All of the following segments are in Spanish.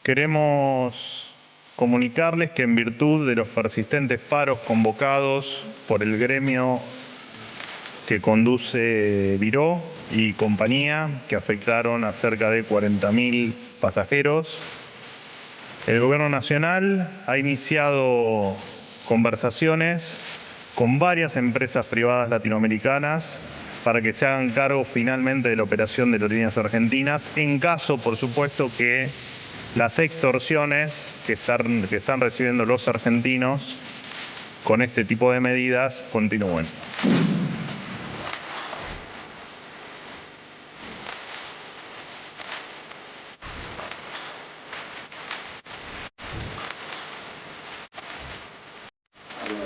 Queremos comunicarles que en virtud de los persistentes paros convocados por el gremio que conduce Viró y compañía, que afectaron a cerca de 40.000 pasajeros, el Gobierno Nacional ha iniciado conversaciones con varias empresas privadas latinoamericanas para que se hagan cargo finalmente de la operación de Aerolíneas Argentinas, en caso, por supuesto, que las extorsiones que están recibiendo los argentinos con este tipo de medidas continúen.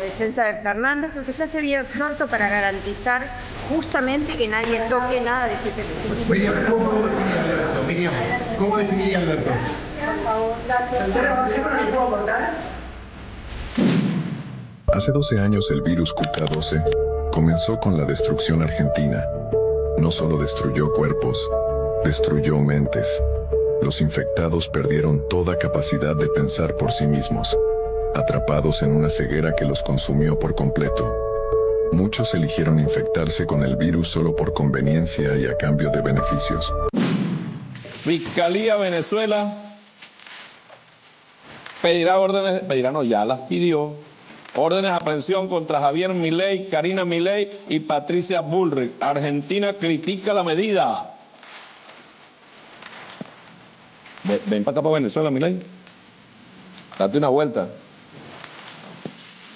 Defensa de Fernández, que se hace bien pronto para garantizar justamente que nadie toque nada de ese tema. ¿Cómo definiría Alberto? Por favor, Hace 12 años el virus QK12 comenzó con la destrucción argentina. No solo destruyó cuerpos, destruyó mentes. Los infectados perdieron toda capacidad de pensar por sí mismos, atrapados en una ceguera que los consumió por completo. Muchos eligieron infectarse con el virus solo por conveniencia y a cambio de beneficios. Fiscalía Venezuela ya las pidió, órdenes de aprehensión contra Javier Milei, Karina Milei y Patricia Bullrich. Argentina critica la medida. Ven para acá para Venezuela, Milei. Date una vuelta.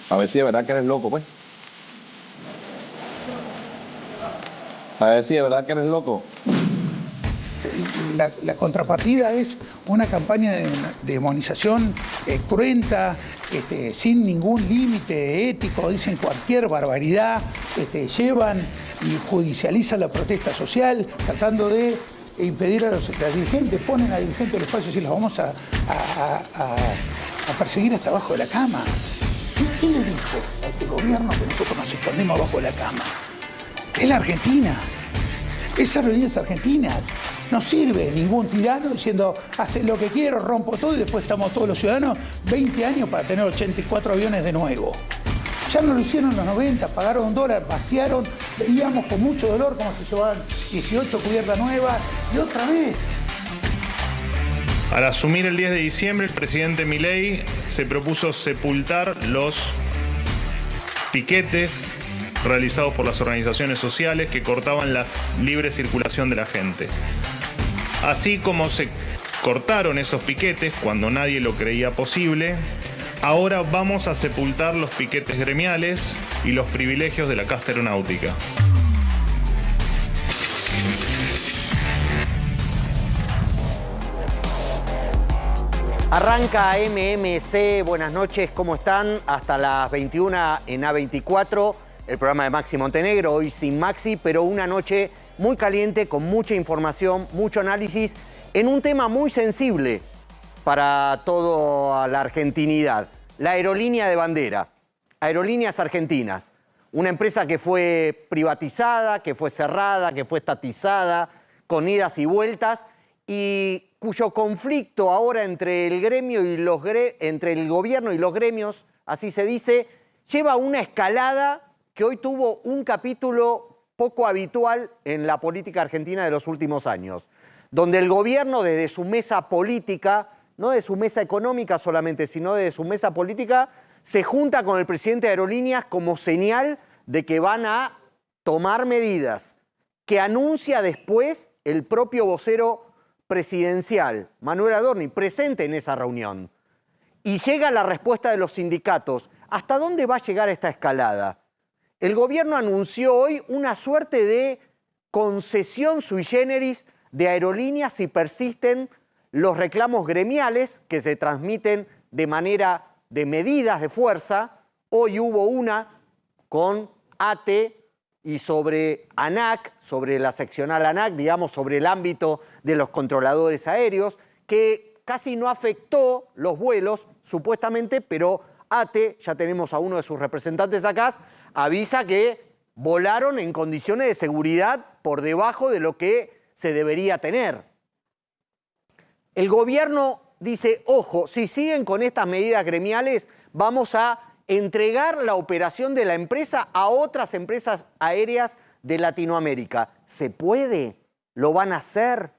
A ver si de verdad que eres loco, pues. A ver si de verdad que eres loco. La contrapartida es una campaña de demonización cruenta, sin ningún límite ético, dicen cualquier barbaridad, llevan y judicializan la protesta social, tratando de impedir a los dirigentes, ponen a dirigentes del espacio y los vamos a perseguir hasta abajo de la cama. ¿Quién le dijo a este gobierno que nosotros nos escondemos abajo de la cama? Es la Argentina. Esas aerolíneas argentinas. No sirve ningún tirano diciendo, hace lo que quiero, rompo todo y después estamos todos los ciudadanos 20 años para tener 84 aviones de nuevo. Ya no lo hicieron en los 90, pagaron $1, vaciaron, veíamos con mucho dolor cómo se llevaban 18 cubiertas nuevas y otra vez. Al asumir el 10 de diciembre, el presidente Milei se propuso sepultar los piquetes realizados por las organizaciones sociales que cortaban la libre circulación de la gente. Así como se cortaron esos piquetes cuando nadie lo creía posible, ahora vamos a sepultar los piquetes gremiales y los privilegios de la casta aeronáutica. Arranca MMC, buenas noches, ¿cómo están? Hasta las 21 en A24, el programa de Maxi Montenegro, hoy sin Maxi, pero una noche muy caliente, con mucha información, mucho análisis, en un tema muy sensible para toda la argentinidad, la aerolínea de bandera, Aerolíneas Argentinas, una empresa que fue privatizada, que fue cerrada, que fue estatizada, con idas y vueltas, y cuyo conflicto ahora entre el gobierno y los gremios, así se dice, lleva a una escalada que hoy tuvo un capítulo poco habitual en la política argentina de los últimos años, donde el gobierno desde su mesa política, no de su mesa económica solamente, sino de su mesa política, se junta con el presidente de Aerolíneas como señal de que van a tomar medidas que anuncia después el propio vocero presidencial, Manuel Adorni, presente en esa reunión. Y llega la respuesta de los sindicatos. ¿Hasta dónde va a llegar esta escalada? El gobierno anunció hoy una suerte de concesión sui generis de aerolíneas si persisten los reclamos gremiales que se transmiten de manera de medidas de fuerza. Hoy hubo una con ATE y sobre ANAC, sobre la seccional ANAC, digamos, sobre el ámbito de los controladores aéreos, que casi no afectó los vuelos, supuestamente, pero ATE, ya tenemos a uno de sus representantes acá, avisa que volaron en condiciones de seguridad por debajo de lo que se debería tener. El gobierno dice, ojo, si siguen con estas medidas gremiales, vamos a entregar la operación de la empresa a otras empresas aéreas de Latinoamérica. ¿Se puede? ¿Lo van a hacer?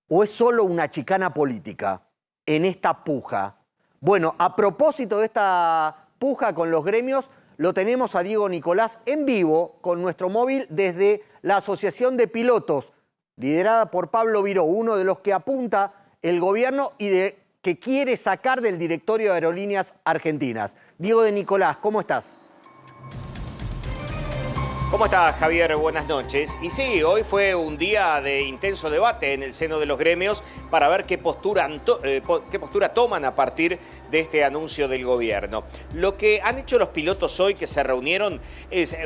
¿O es solo una chicana política en esta puja? Bueno, a propósito de esta puja con los gremios, lo tenemos a Diego Nicolás en vivo con nuestro móvil desde la Asociación de Pilotos, liderada por Pablo Viró, uno de los que apunta el gobierno y que quiere sacar del directorio de Aerolíneas Argentinas. Diego de Nicolás, ¿cómo estás? ¿Cómo estás, Javier? Buenas noches. Y sí, hoy fue un día de intenso debate en el seno de los gremios para ver qué postura toman a partir de este anuncio del gobierno. Lo que han hecho los pilotos hoy que se reunieron es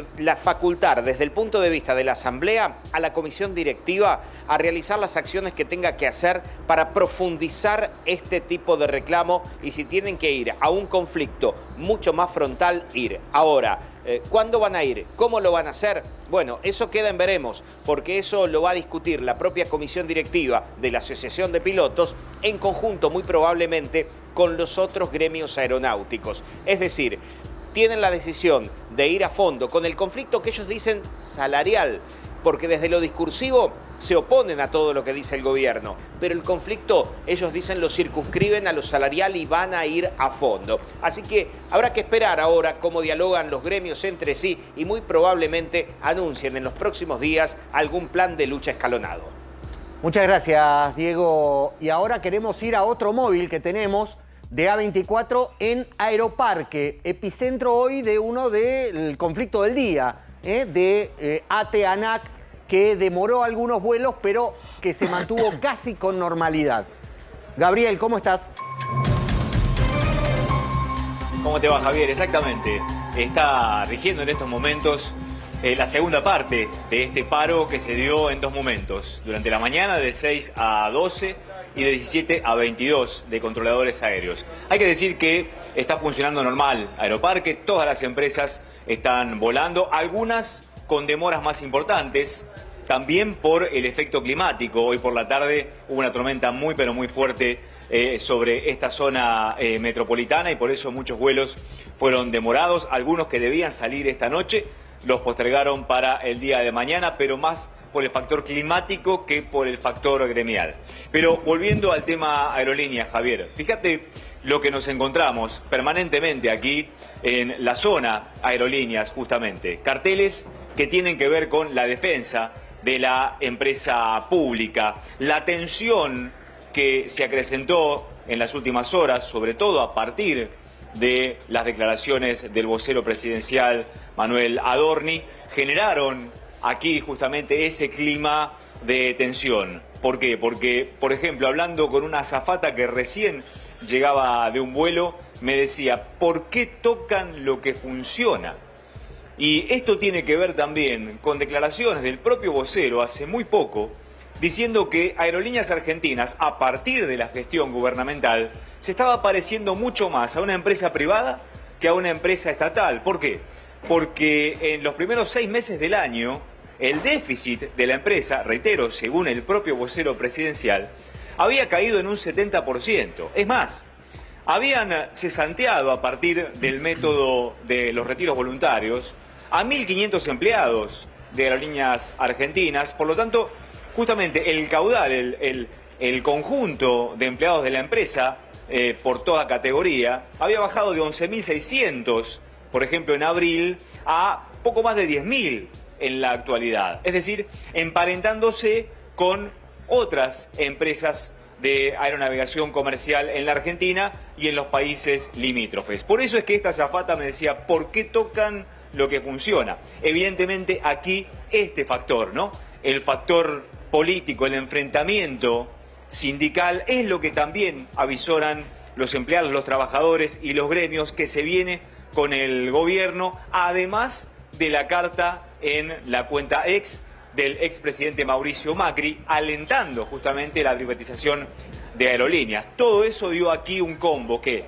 facultar desde el punto de vista de la Asamblea a la comisión directiva a realizar las acciones que tenga que hacer para profundizar este tipo de reclamo y si tienen que ir a un conflicto mucho más frontal, ir. Ahora, ¿cuándo van a ir? ¿Cómo lo van a hacer? Bueno, eso queda en veremos, porque eso lo va a discutir la propia comisión directiva de la Asociación de Pilotos en conjunto, muy probablemente, con los otros gremios aeronáuticos. Es decir, tienen la decisión de ir a fondo con el conflicto que ellos dicen salarial, porque desde lo discursivo se oponen a todo lo que dice el gobierno, pero el conflicto, ellos dicen, lo circunscriben a lo salarial y van a ir a fondo. Así que habrá que esperar ahora cómo dialogan los gremios entre sí y muy probablemente anuncien en los próximos días algún plan de lucha escalonado. Muchas gracias, Diego. Y ahora queremos ir a otro móvil que tenemos de A24 en Aeroparque, epicentro hoy de uno del conflicto del día, de AT-ANAC, que demoró algunos vuelos, pero que se mantuvo casi con normalidad. Gabriel, ¿cómo estás? ¿Cómo te va, Javier? Exactamente. Está rigiendo en estos momentos la segunda parte de este paro que se dio en dos momentos. Durante la mañana de 6 a 12 y de 17 a 22 de controladores aéreos. Hay que decir que está funcionando normal Aeroparque, todas las empresas están volando, algunas con demoras más importantes, también por el efecto climático. Hoy por la tarde hubo una tormenta muy pero muy fuerte sobre esta zona metropolitana y por eso muchos vuelos fueron demorados. Algunos que debían salir esta noche los postergaron para el día de mañana, pero más por el factor climático que por el factor gremial. Pero volviendo al tema aerolíneas, Javier, fíjate lo que nos encontramos permanentemente aquí en la zona aerolíneas, justamente. Carteles que tienen que ver con la defensa de la empresa pública, la tensión que se acrecentó en las últimas horas, sobre todo a partir de las declaraciones del vocero presidencial Manuel Adorni, generaron aquí justamente ese clima de tensión. ¿Por qué? Porque, por ejemplo, hablando con una azafata que recién llegaba de un vuelo, me decía, ¿por qué tocan lo que funciona? Y esto tiene que ver también con declaraciones del propio vocero hace muy poco, diciendo que Aerolíneas Argentinas, a partir de la gestión gubernamental, se estaba pareciendo mucho más a una empresa privada que a una empresa estatal. ¿Por qué? Porque en los primeros 6 meses del año, el déficit de la empresa, reitero, según el propio vocero presidencial, había caído en un 70%. Es más, habían cesanteado a partir del método de los retiros voluntarios a 1.500 empleados de Aerolíneas Argentinas. Por lo tanto, justamente el caudal, el conjunto de empleados de la empresa, por toda categoría, había bajado de 11.600, por ejemplo, en abril, a poco más de 10.000 en la actualidad. Es decir, emparentándose con otras empresas de aeronavegación comercial en la Argentina y en los países limítrofes. Por eso es que esta azafata me decía, ¿por qué tocan lo que funciona? Evidentemente aquí este factor, ¿no? El factor político, el enfrentamiento sindical, es lo que también avisoran los empleados, los trabajadores y los gremios que se viene con el gobierno, además de la carta en la cuenta ex del expresidente Mauricio Macri, alentando justamente la privatización de aerolíneas. Todo eso dio aquí un combo que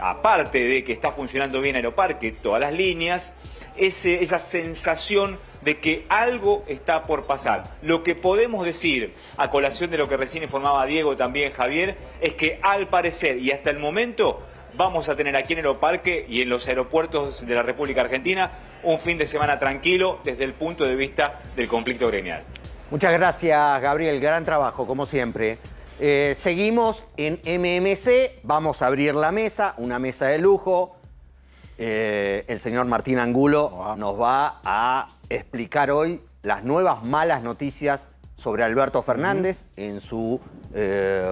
aparte de que está funcionando bien Aeroparque, todas las líneas, esa sensación de que algo está por pasar. Lo que podemos decir, a colación de lo que recién informaba Diego también, Javier, es que al parecer y hasta el momento vamos a tener aquí en Aeroparque y en los aeropuertos de la República Argentina un fin de semana tranquilo desde el punto de vista del conflicto gremial. Muchas gracias, Gabriel. Gran trabajo, como siempre. Seguimos en MMC. Vamos a abrir la mesa, una mesa de lujo. El señor Martín Angulo nos va a explicar hoy las nuevas malas noticias sobre Alberto Fernández en su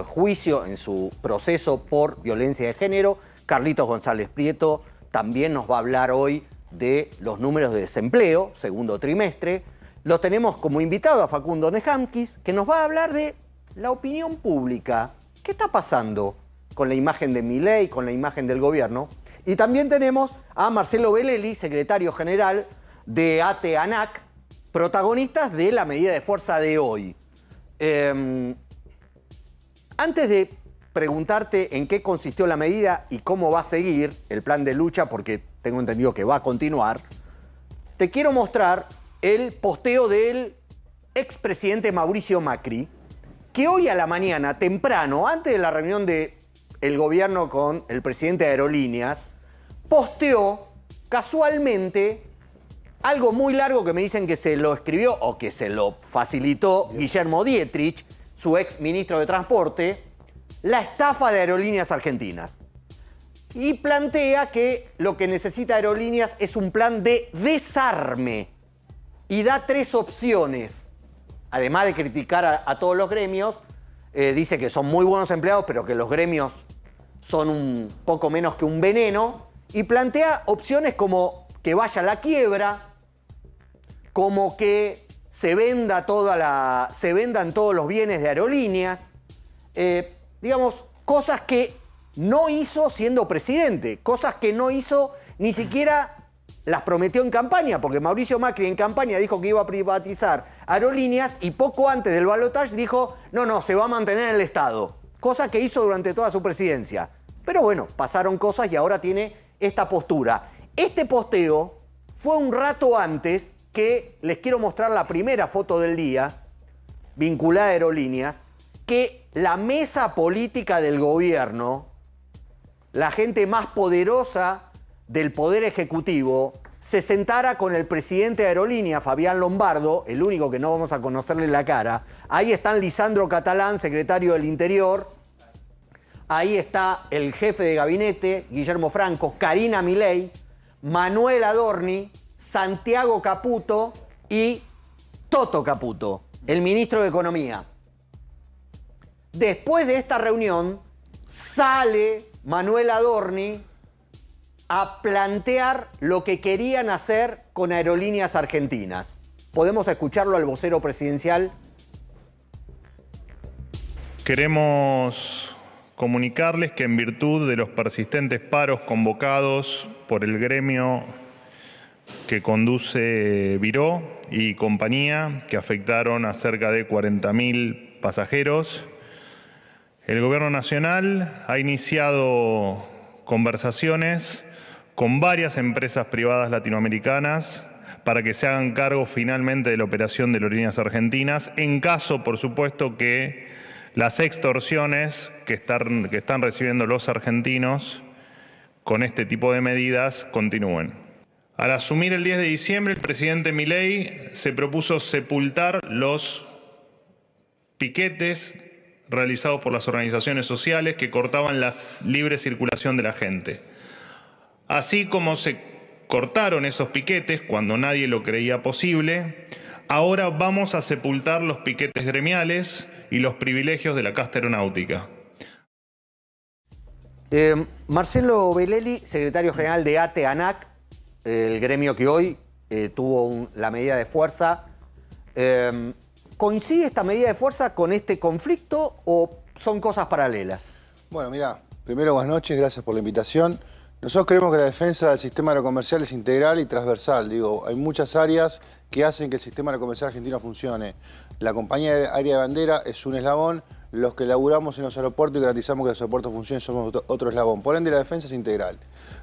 juicio, en su proceso por violencia de género. Carlitos González Prieto también nos va a hablar hoy de los números de desempleo, segundo trimestre. Lo tenemos como invitado a Facundo Nehamkis, que nos va a hablar de la opinión pública. ¿Qué está pasando con la imagen de Milei, con la imagen del gobierno? Y también tenemos a Marcelo Belelli, secretario general de ATE-ANAC, protagonistas de la medida de fuerza de hoy. Antes de preguntarte en qué consistió la medida y cómo va a seguir el plan de lucha, porque tengo entendido que va a continuar, te quiero mostrar el posteo del expresidente Mauricio Macri, que hoy a la mañana, temprano, antes de la reunión del gobierno con el presidente de Aerolíneas, posteó casualmente algo muy largo que me dicen que se lo escribió o que se lo facilitó Guillermo Dietrich, su ex ministro de Transporte, la estafa de Aerolíneas Argentinas. Y plantea que lo que necesita Aerolíneas es un plan de desarme. Y da 3 opciones. Además de criticar a todos los gremios, dice que son muy buenos empleados, pero que los gremios son un poco menos que un veneno. Y plantea opciones como que vaya a la quiebra, como que se vendan todos los bienes de Aerolíneas. Digamos, cosas que no hizo siendo presidente, cosas que no hizo ni siquiera las prometió en campaña, porque Mauricio Macri en campaña dijo que iba a privatizar Aerolíneas y poco antes del balotaje dijo, no, se va a mantener en el Estado, cosa que hizo durante toda su presidencia. Pero bueno, pasaron cosas y ahora tiene esta postura. Este posteo fue un rato antes que les quiero mostrar la primera foto del día, vinculada a Aerolíneas, que la mesa política del gobierno, la gente más poderosa del Poder Ejecutivo, se sentara con el presidente de Aerolíneas, Fabián Lombardo, el único que no vamos a conocerle la cara. Ahí están Lisandro Catalán, secretario del Interior. Ahí está el jefe de gabinete, Guillermo Franco, Karina Milei, Manuel Adorni, Santiago Caputo y Toto Caputo, el ministro de Economía. Después de esta reunión, sale Manuel Adorni a plantear lo que querían hacer con Aerolíneas Argentinas. ¿Podemos escucharlo al vocero presidencial? Queremos comunicarles que en virtud de los persistentes paros convocados por el gremio que conduce Viró y compañía, que afectaron a cerca de 40.000 pasajeros, el Gobierno Nacional ha iniciado conversaciones con varias empresas privadas latinoamericanas para que se hagan cargo finalmente de la operación de Aerolíneas Argentinas, en caso, por supuesto, que las extorsiones que están recibiendo los argentinos con este tipo de medidas continúen. Al asumir el 10 de diciembre, el presidente Milei se propuso sepultar los piquetes realizados por las organizaciones sociales que cortaban la libre circulación de la gente. Así como se cortaron esos piquetes cuando nadie lo creía posible, ahora vamos a sepultar los piquetes gremiales y los privilegios de la casta aeronáutica. Marcelo Belelli, secretario general de ATE-ANAC, el gremio que hoy tuvo la medida de fuerza. ¿Coincide esta medida de fuerza con este conflicto o son cosas paralelas? Bueno, mira, primero buenas noches, gracias por la invitación. Nosotros creemos que la defensa del sistema aerocomercial es integral y transversal. Digo, hay muchas áreas que hacen que el sistema aerocomercial argentino funcione. La compañía aérea de bandera es un eslabón. los que laburamos en los aeropuertos y garantizamos que los aeropuertos funcionen somos otro eslabón. Por ende, la defensa es integral.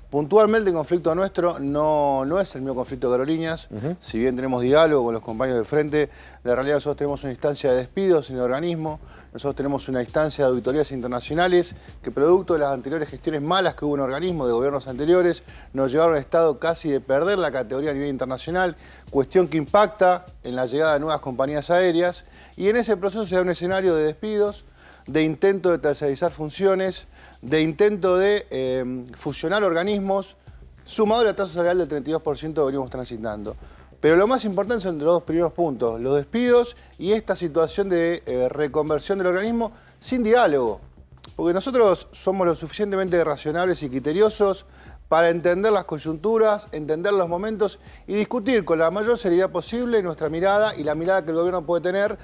Puntualmente, el conflicto nuestro no es el mismo conflicto de aerolíneas. Si bien tenemos diálogo con los compañeros del frente, la realidad nosotros tenemos una instancia de despidos en el organismo, nosotros tenemos una instancia de auditorías internacionales que producto de las anteriores gestiones malas que hubo en el organismo de gobiernos anteriores, nos llevaron al estado casi de perder la categoría a nivel internacional, cuestión que impacta en la llegada de nuevas compañías aéreas, y en ese proceso se da un escenario de despidos, de intento de tercerizar funciones, de intento de fusionar organismos, sumado a la tasa salarial del 32% que venimos transitando. Pero lo más importante son los dos primeros puntos, los despidos y esta situación de reconversión del organismo sin diálogo. Porque nosotros somos lo suficientemente racionales y criteriosos para entender las coyunturas, entender los momentos y discutir con la mayor seriedad posible nuestra mirada y la mirada que el gobierno puede tener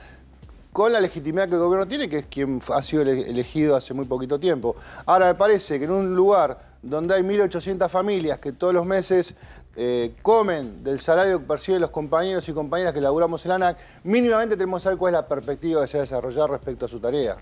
con la legitimidad que el gobierno tiene, que es quien ha sido elegido hace muy poquito tiempo. Ahora, me parece que en un lugar donde hay 1.800 familias que todos los meses comen del salario que perciben los compañeros y compañeras que laburamos en la ANAC, mínimamente tenemos que saber cuál es la perspectiva que se va a desarrollar respecto a su tarea.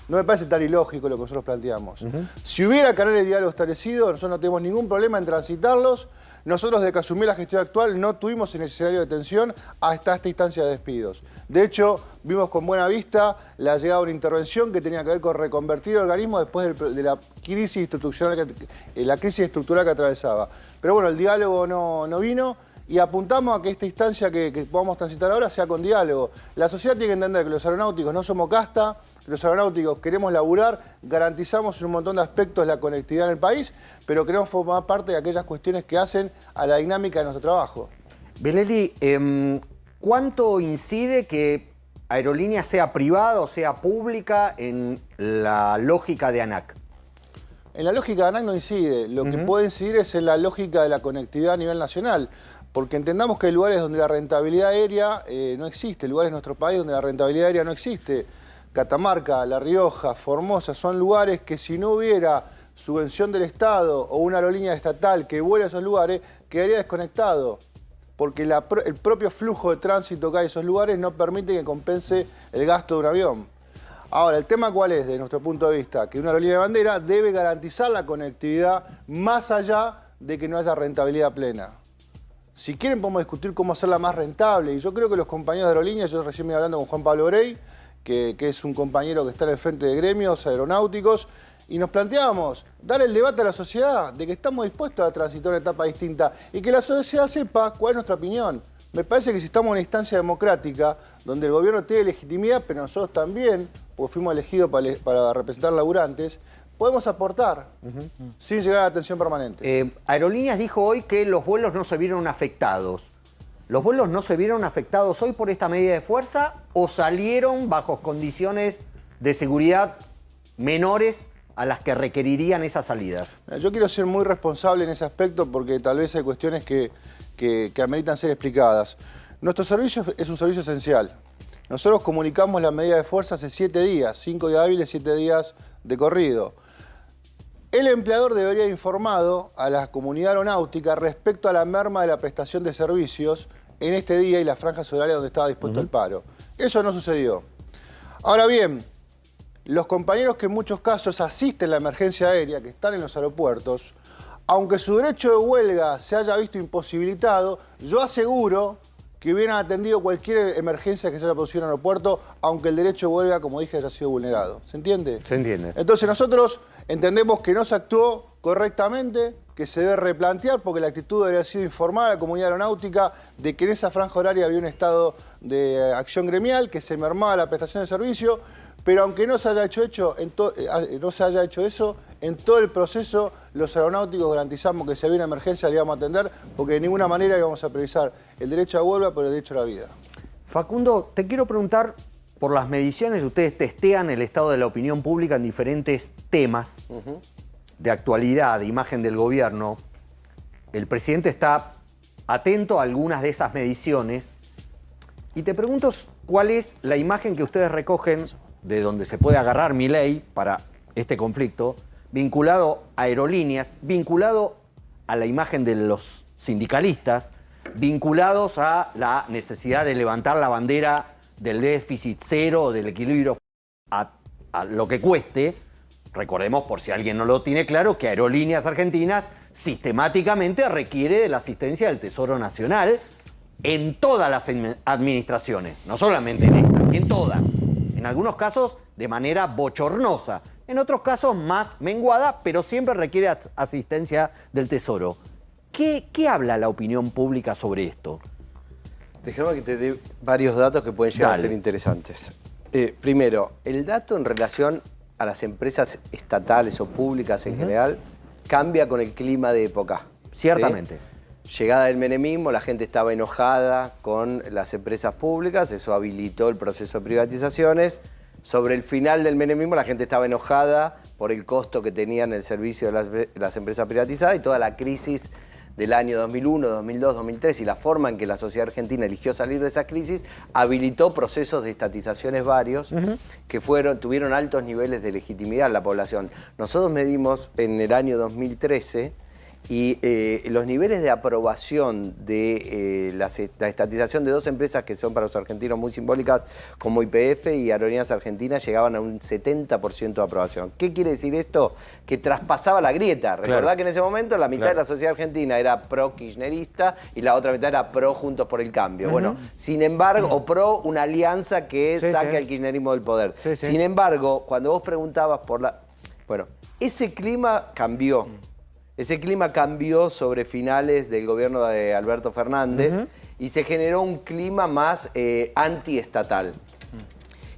No me parece tan ilógico lo que nosotros planteamos. Si hubiera canales de diálogo establecidos, nosotros no tenemos ningún problema en transitarlos. Nosotros, desde que asumí la gestión actual, no tuvimos en el escenario de tensión hasta esta instancia de despidos. De hecho, vimos con buena vista la llegada de una intervención que tenía que ver con reconvertir el organismo después de la crisis estructural que atravesaba. Pero bueno, el diálogo no vino. Y apuntamos a que esta instancia que podamos transitar ahora sea con diálogo. La sociedad tiene que entender que los aeronáuticos no somos casta, que los aeronáuticos queremos laburar, garantizamos en un montón de aspectos la conectividad en el país, pero queremos formar parte de aquellas cuestiones que hacen a la dinámica de nuestro trabajo. Beleli, ¿cuánto incide que Aerolíneas sea privada o sea pública en la lógica de ANAC? En la lógica de ANAC no incide. Lo que puede incidir es en la lógica de la conectividad a nivel nacional. Porque entendamos que hay lugares donde la rentabilidad aérea no existe, lugares en nuestro país donde la rentabilidad aérea no existe. Catamarca, La Rioja, Formosa, son lugares que si no hubiera subvención del Estado o una aerolínea estatal que vuele a esos lugares, quedaría desconectado. Porque el propio flujo de tránsito que hay en esos lugares no permite que compense el gasto de un avión. Ahora, ¿el tema cuál es, desde nuestro punto de vista? Que una aerolínea de bandera debe garantizar la conectividad más allá de que no haya rentabilidad plena. Si quieren podemos discutir cómo hacerla más rentable. Y yo creo que los compañeros de aerolíneas, yo recién me hablando con Juan Pablo Grey, que es un compañero que está en el frente de gremios aeronáuticos, y nos planteábamos dar el debate a la sociedad de que estamos dispuestos a transitar una etapa distinta y que la sociedad sepa cuál es nuestra opinión. Me parece que si estamos en una instancia democrática, donde el gobierno tiene legitimidad, pero nosotros también, porque fuimos elegidos para representar laburantes, podemos aportar sin llegar a la atención permanente. Aerolíneas dijo hoy que los vuelos no se vieron afectados. ¿Los vuelos no se vieron afectados hoy por esta medida de fuerza o salieron bajo condiciones de seguridad menores a las que requerirían esas salidas? Yo quiero ser muy responsable en ese aspecto porque tal vez hay cuestiones que ameritan ser explicadas. Nuestro servicio es un servicio esencial. Nosotros comunicamos la medida de fuerza hace 7 días, 5 días hábiles, 7 días de corrido. El empleador debería haber informado a la comunidad aeronáutica respecto a la merma de la prestación de servicios en este día y las franjas horarias donde estaba dispuesto el paro. Eso no sucedió. Ahora bien, los compañeros que en muchos casos asisten a la emergencia aérea, que están en los aeropuertos, aunque su derecho de huelga se haya visto imposibilitado, yo aseguro que hubieran atendido cualquier emergencia que se haya producido en el aeropuerto, aunque el derecho de huelga, como dije, haya sido vulnerado. ¿Se entiende? Se entiende. Entonces nosotros entendemos que no se actuó correctamente, que se debe replantear, porque la actitud debería haber sido informar a la comunidad aeronáutica de que en esa franja horaria había un estado de acción gremial, que se mermaba la prestación de servicio, pero aunque no se haya hecho eso, en todo el proceso los aeronáuticos garantizamos que si había una emergencia le íbamos a atender, porque de ninguna manera íbamos a priorizar el derecho a huelga por el derecho a la vida. Facundo, te quiero preguntar por las mediciones. Ustedes testean el estado de la opinión pública en diferentes temas de actualidad, de imagen del gobierno. El presidente está atento a algunas de esas mediciones. Y te pregunto cuál es la imagen que ustedes recogen de donde se puede agarrar Milei para este conflicto, vinculado a aerolíneas, vinculado a la imagen de los sindicalistas, vinculados a la necesidad de levantar la bandera del déficit cero o del equilibrio, a a lo que cueste. Recordemos, por si alguien no lo tiene claro, que Aerolíneas Argentinas sistemáticamente requiere de la asistencia del Tesoro Nacional en todas las administraciones, no solamente en esta, en todas. En algunos casos de manera bochornosa, en otros casos más menguada, pero siempre requiere asistencia del Tesoro. ¿Qué habla la opinión pública sobre esto? Déjame que te dé varios datos que pueden llegar a ser interesantes. Primero, el dato en relación a las empresas estatales o públicas en general cambia con el clima de época. Ciertamente. ¿Sí? Llegada del menemismo, la gente estaba enojada con las empresas públicas, eso habilitó el proceso de privatizaciones. Sobre el final del menemismo, la gente estaba enojada por el costo que tenían el servicio de las empresas privatizadas y toda la crisis del año 2001, 2002, 2003 y la forma en que la sociedad argentina eligió salir de esa crisis habilitó procesos de estatizaciones varios que tuvieron altos niveles de legitimidad en la población. Nosotros medimos en el año 2013 y los niveles de aprobación de la estatización de dos empresas que son para los argentinos muy simbólicas como YPF y Aerolíneas Argentinas llegaban a un 70% de aprobación. ¿Qué quiere decir esto? Que traspasaba la grieta. Recordá que en ese momento la mitad de la sociedad argentina era pro-kirchnerista y la otra mitad era pro Juntos por el Cambio. Bueno, sin embargo, o pro una alianza que saque al kirchnerismo del poder. Sin embargo, cuando vos preguntabas por la... Bueno, ese clima cambió. Ese clima cambió sobre finales del gobierno de Alberto Fernández y se generó un clima más antiestatal.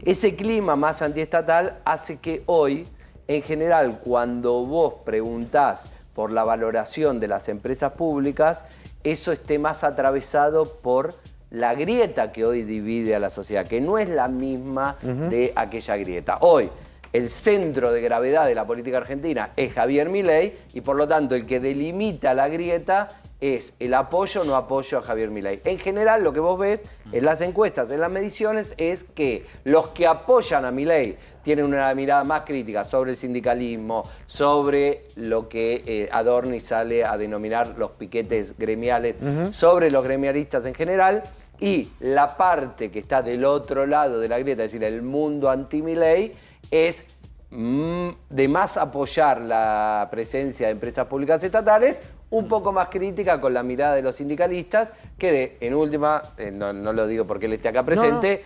Ese clima más antiestatal hace que hoy, en general, cuando vos preguntás por la valoración de las empresas públicas, eso esté más atravesado por la grieta que hoy divide a la sociedad, que no es la misma de aquella grieta. Hoy, el centro de gravedad de la política argentina es Javier Milei y por lo tanto el que delimita la grieta es el apoyo o no apoyo a Javier Milei. En general lo que vos ves en las encuestas, en las mediciones, es que los que apoyan a Milei tienen una mirada más crítica sobre el sindicalismo, sobre lo que Adorni sale a denominar los piquetes gremiales, sobre los gremialistas en general. Y la parte que está del otro lado de la grieta, es decir, el mundo anti-Milei, es de más apoyar la presencia de empresas públicas estatales, un poco más crítica con la mirada de los sindicalistas, que en última, no lo digo porque él esté acá presente,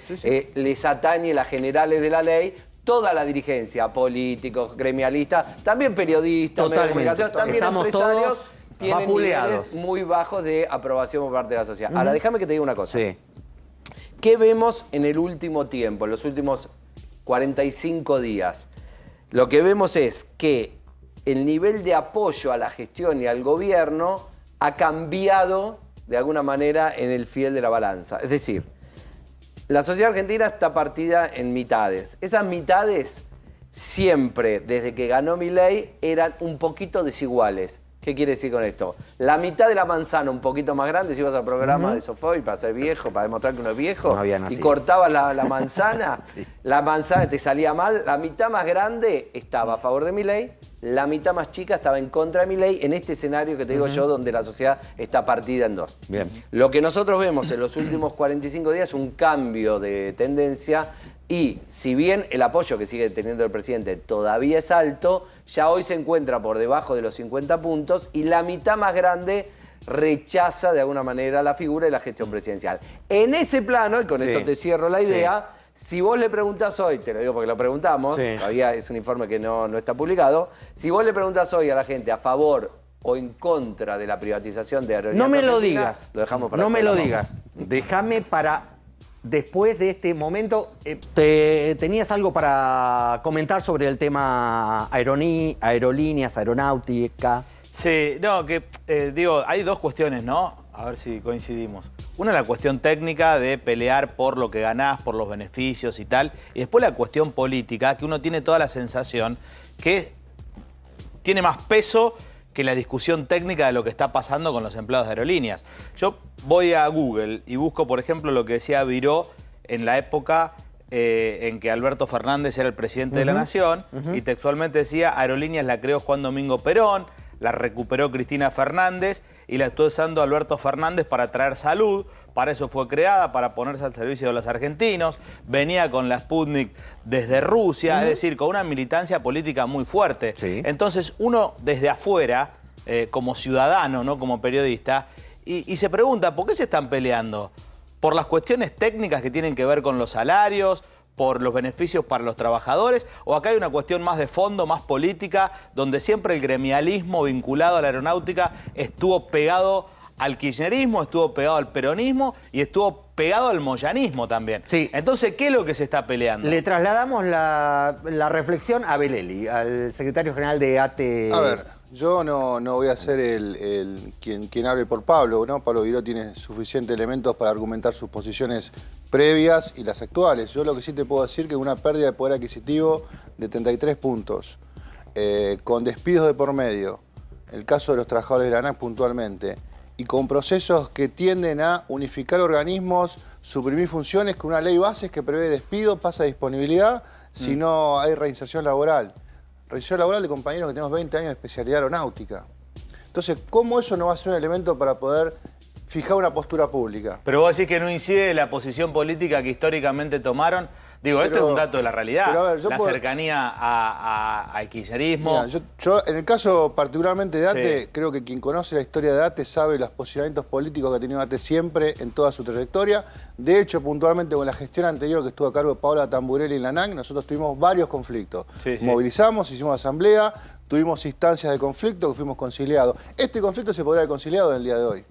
les atañe las generales de la ley, toda la dirigencia, políticos, gremialistas, también periodistas, medios de comunicación, también empresarios, tienen niveles muy bajos de aprobación por parte de la sociedad. Ahora, déjame que te diga una cosa. ¿Qué vemos en el último tiempo, en los últimos 45 días? Lo que vemos es que el nivel de apoyo a la gestión y al gobierno ha cambiado de alguna manera en el fiel de la balanza. Es decir, la sociedad argentina está partida en mitades. Esas mitades siempre, desde que ganó Milei, eran un poquito desiguales. ¿Qué quiere decir con esto? La mitad de la manzana un poquito más grande, si ibas al programa de Sofoy para ser viejo, para demostrar que uno es viejo, y cortabas la manzana, la manzana te salía mal, la mitad más grande estaba a favor de Milei, la mitad más chica estaba en contra de Milei, en este escenario que te digo yo, donde la sociedad está partida en dos. Bien. Lo que nosotros vemos en los últimos 45 días es un cambio de tendencia. Y si bien el apoyo que sigue teniendo el presidente todavía es alto, ya hoy se encuentra por debajo de los 50 puntos y la mitad más grande rechaza de alguna manera la figura y la gestión presidencial. En ese plano, y con esto te cierro la idea, si vos le preguntás hoy, te lo digo porque lo preguntamos, todavía es un informe que no está publicado, si vos le preguntás hoy a la gente a favor o en contra de la privatización de Aerolíneas Argentinas, no me lo digas. Lo dejamos para no me lo digas. Déjame para... Después de este momento, ¿tenías algo para comentar sobre el tema aerolíneas, aeronáutica? Sí, no, digo, hay dos cuestiones, ¿no? A ver si coincidimos. Una es la cuestión técnica de pelear por lo que ganás, por los beneficios y tal. Y después la cuestión política, que uno tiene toda la sensación que tiene más peso que la discusión técnica de lo que está pasando con los empleados de aerolíneas. Yo voy a Google y busco, por ejemplo, lo que decía Viró en la época en que Alberto Fernández era el presidente de la Nación, y textualmente decía: Aerolíneas la creó Juan Domingo Perón, la recuperó Cristina Fernández, y la está usando Alberto Fernández para traer salud. Para eso fue creada, para ponerse al servicio de los argentinos. Venía con la Sputnik desde Rusia, es decir, con una militancia política muy fuerte. Sí. Entonces uno desde afuera, como ciudadano, no como periodista, y se pregunta, ¿por qué se están peleando? ¿Por las cuestiones técnicas que tienen que ver con los salarios? ¿Por los beneficios para los trabajadores? ¿O acá hay una cuestión más de fondo, más política, donde siempre el gremialismo vinculado a la aeronáutica estuvo pegado al kirchnerismo, estuvo pegado al peronismo y estuvo pegado al moyanismo también? Sí. Entonces, ¿qué es lo que se está peleando? Le trasladamos la reflexión a Belelli, al secretario general de ATE. A ver, yo no voy a ser quien hable por Pablo, ¿no? Pablo Viró tiene suficientes elementos para argumentar sus posiciones previas y las actuales. Yo lo que sí te puedo decir que una pérdida de poder adquisitivo de 33 puntos, con despidos de por medio, el caso de los trabajadores de la ANAC puntualmente, y con procesos que tienden a unificar organismos, suprimir funciones, con una ley bases que prevé despido, pasa de disponibilidad, si no hay reinserción laboral. Reinserción laboral de compañeros que tenemos 20 años de especialidad aeronáutica. Entonces, ¿cómo eso no va a ser un elemento para poder fijar una postura pública? Pero vos decís que no incide la posición política que históricamente tomaron. Digo, esto es un dato de la realidad. Pero a ver, la cercanía al kirchnerismo. Mira, yo, en el caso particularmente de ATE, creo que quien conoce la historia de ATE sabe los posicionamientos políticos que ha tenido ATE siempre en toda su trayectoria. De hecho, puntualmente con la gestión anterior que estuvo a cargo de Paola Tamburelli en la ANAC, nosotros tuvimos varios conflictos. Movilizamos, hicimos asamblea, tuvimos instancias de conflicto que fuimos conciliados. Este conflicto se podría haber conciliado en el día de hoy.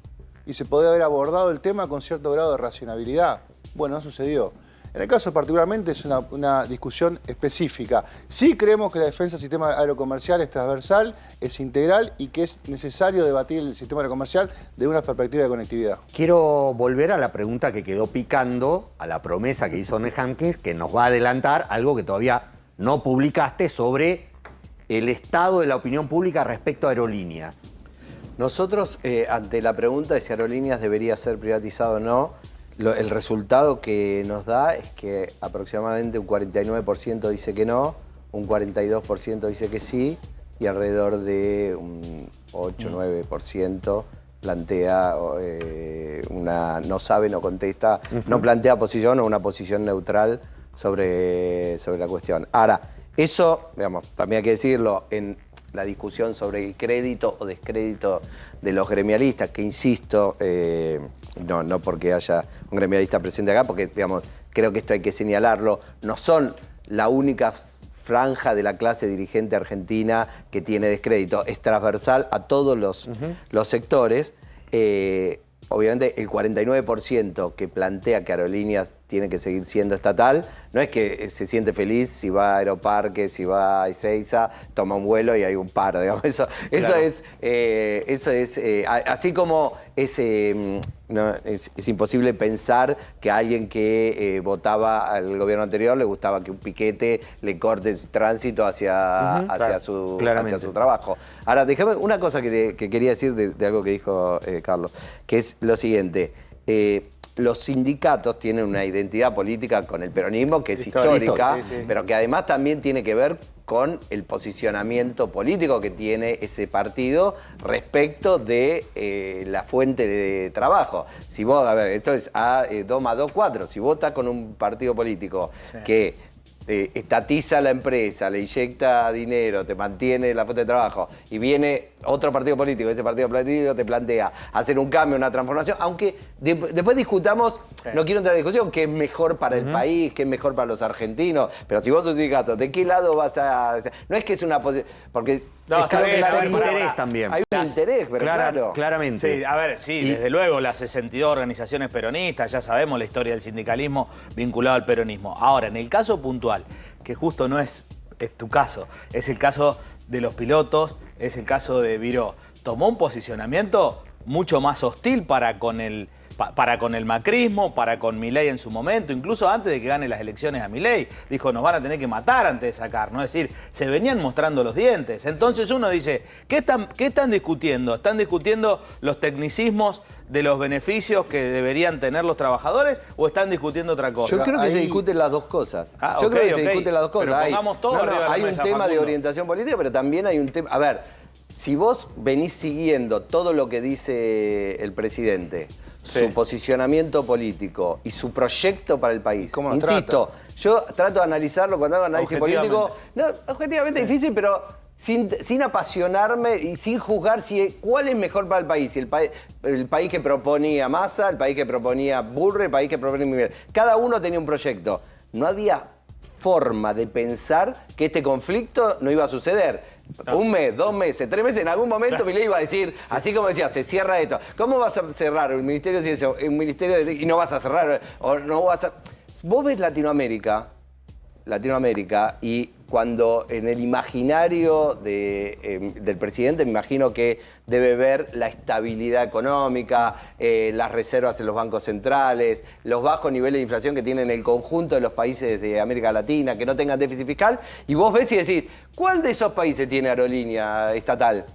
Y se podría haber abordado el tema con cierto grado de racionalidad. Bueno, no sucedió. En el caso particularmente es una discusión específica. Sí creemos que la defensa del sistema aerocomercial es transversal, es integral y que es necesario debatir el sistema aerocomercial de una perspectiva de conectividad. Quiero volver a la pregunta que quedó picando, a la promesa que hizo Nehamkins, que nos va a adelantar algo que todavía no publicaste sobre el estado de la opinión pública respecto a aerolíneas. Nosotros, ante la pregunta de si Aerolíneas debería ser privatizado o no, el resultado que nos da es que aproximadamente un 49% dice que no, un 42% dice que sí y alrededor de un 8-9% plantea no sabe, no contesta, no plantea posición o una posición neutral sobre la cuestión. Ahora, eso, digamos, también hay que decirlo, en la discusión sobre el crédito o descrédito de los gremialistas, que insisto, no porque haya un gremialista presente acá, porque digamos, creo que esto hay que señalarlo, no son la única franja de la clase dirigente argentina que tiene descrédito, es transversal a todos los sectores. Obviamente el 49% que plantea que Aerolíneas tiene que seguir siendo estatal, no es que se siente feliz si va a Aeroparque, si va a Ezeiza, toma un vuelo y hay un paro, digamos. Eso es así como es imposible pensar que a alguien que votaba al gobierno anterior le gustaba que un piquete le corte el tránsito hacia su trabajo. Ahora, déjame una cosa que quería decir de algo que dijo Carlos, que es lo siguiente. Los sindicatos tienen una identidad política con el peronismo que es histórica, pero que además también tiene que ver con el posicionamiento político que tiene ese partido respecto de la fuente de trabajo. Si vos, a ver, esto es A2 más 2, 4. Si vos estás con un partido político que estatiza la empresa, le inyecta dinero, te mantiene la fuente de trabajo y viene otro partido político, ese partido político te plantea hacer un cambio, una transformación, aunque después discutamos, no quiero entrar en discusión, qué es mejor para el país, qué es mejor para los argentinos, pero si vos sos sindicato, ¿de qué lado vas a...? No es que es una posición, porque no, creo que hay interés también. Hay un interés, pero claro. Claramente. Sí, a ver, desde luego las 62 organizaciones peronistas, ya sabemos la historia del sindicalismo vinculado al peronismo. Ahora, en el caso puntual, que justo no es tu caso, es el caso de los pilotos, es el caso de Viró, tomó un posicionamiento mucho más hostil para con el macrismo, para con Milei en su momento, incluso antes de que gane las elecciones a Milei. Dijo, nos van a tener que matar antes de sacar, ¿no? Es decir, se venían mostrando los dientes. Entonces uno dice, ¿qué están discutiendo? ¿Están discutiendo los tecnicismos de los beneficios que deberían tener los trabajadores o están discutiendo otra cosa? Yo creo que se discuten las dos cosas. Yo creo que se discuten las dos cosas. Pero pongamos todo hay un tema de orientación política, pero también hay un tema... A ver, Si vos venís siguiendo todo lo que dice el presidente, su posicionamiento político y su proyecto para el país. Insisto, yo trato de analizarlo cuando hago análisis político. No, objetivamente es difícil, pero sin apasionarme y sin juzgar cuál es mejor para el país. Si el país que proponía Massa, el país que proponía Bullrich, el país que proponía Miguel. Cada uno tenía un proyecto. No había forma de pensar que este conflicto no iba a suceder. Un mes, 2 meses, 3 meses, en algún momento Milei iba a decir, así como decía, se cierra esto. ¿Cómo vas a cerrar el Ministerio de Ciencia, y no vas a cerrar, o no vas a... Vos ves Latinoamérica, y cuando en el imaginario del presidente me imagino que debe ver la estabilidad económica, las reservas en los bancos centrales, los bajos niveles de inflación que tienen el conjunto de los países de América Latina, que no tengan déficit fiscal, y vos ves y decís, ¿cuál de esos países tiene aerolínea estatal?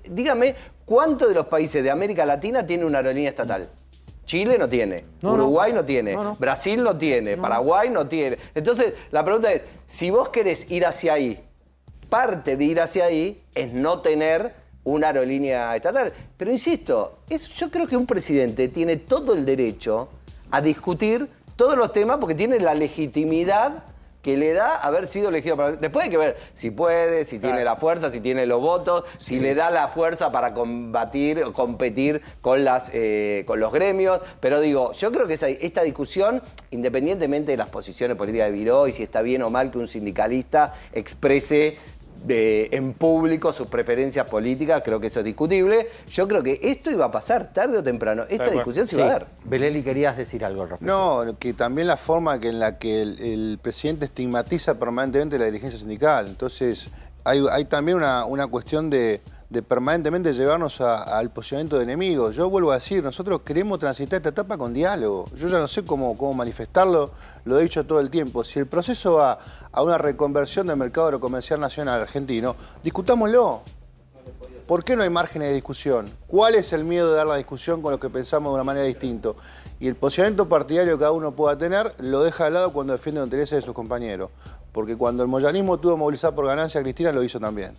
Dígame, ¿cuántos de los países de América Latina tiene una aerolínea estatal? Chile no tiene, Uruguay no tiene, Brasil no tiene, Paraguay no tiene. Entonces, la pregunta es, si vos querés ir hacia ahí, parte de ir hacia ahí es no tener una aerolínea estatal. Pero insisto, yo creo que un presidente tiene todo el derecho a discutir todos los temas porque tiene la legitimidad que le da haber sido elegido para... Después hay que ver si puede, si tiene la fuerza, si tiene los votos, si le da la fuerza para competir con los gremios. Pero digo, yo creo que esta discusión, independientemente de las posiciones políticas de Viró y si está bien o mal que un sindicalista exprese en público sus preferencias políticas, creo que eso es discutible. Yo creo que esto iba a pasar tarde o temprano. Esta discusión se iba a dar. Beleli, querías decir algo al respecto. No, que también la forma en la que el presidente estigmatiza permanentemente la dirigencia sindical. Entonces, hay también una cuestión de permanentemente llevarnos al posicionamiento de enemigos. Yo vuelvo a decir, nosotros queremos transitar esta etapa con diálogo. Yo ya no sé cómo manifestarlo, lo he dicho todo el tiempo. Si el proceso va a una reconversión del mercado agrocomercial nacional argentino, discutámoslo. ¿Por qué no hay márgenes de discusión? ¿Cuál es el miedo de dar la discusión con los que pensamos de una manera distinta? Y el posicionamiento partidario que cada uno pueda tener lo deja de lado cuando defiende los intereses de sus compañeros. Porque cuando el moyanismo tuvo que movilizar por ganancia, Cristina lo hizo también.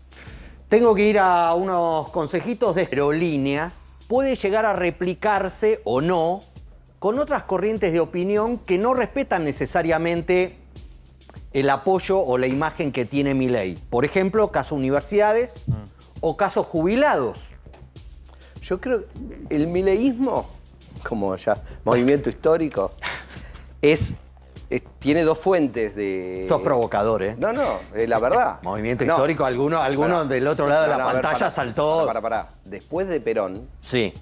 Tengo que ir a unos consejitos de aerolíneas. Puede llegar a replicarse o no con otras corrientes de opinión que no respetan necesariamente el apoyo o la imagen que tiene Milei. Por ejemplo, caso universidades o casos jubilados. Yo creo que el mileísmo, como ya movimiento histórico, tiene 2 fuentes de... Sos provocador, ¿eh? No, la verdad. Movimiento histórico, alguno del otro lado de la pantalla saltó... Pará. Después de Perón... Sí.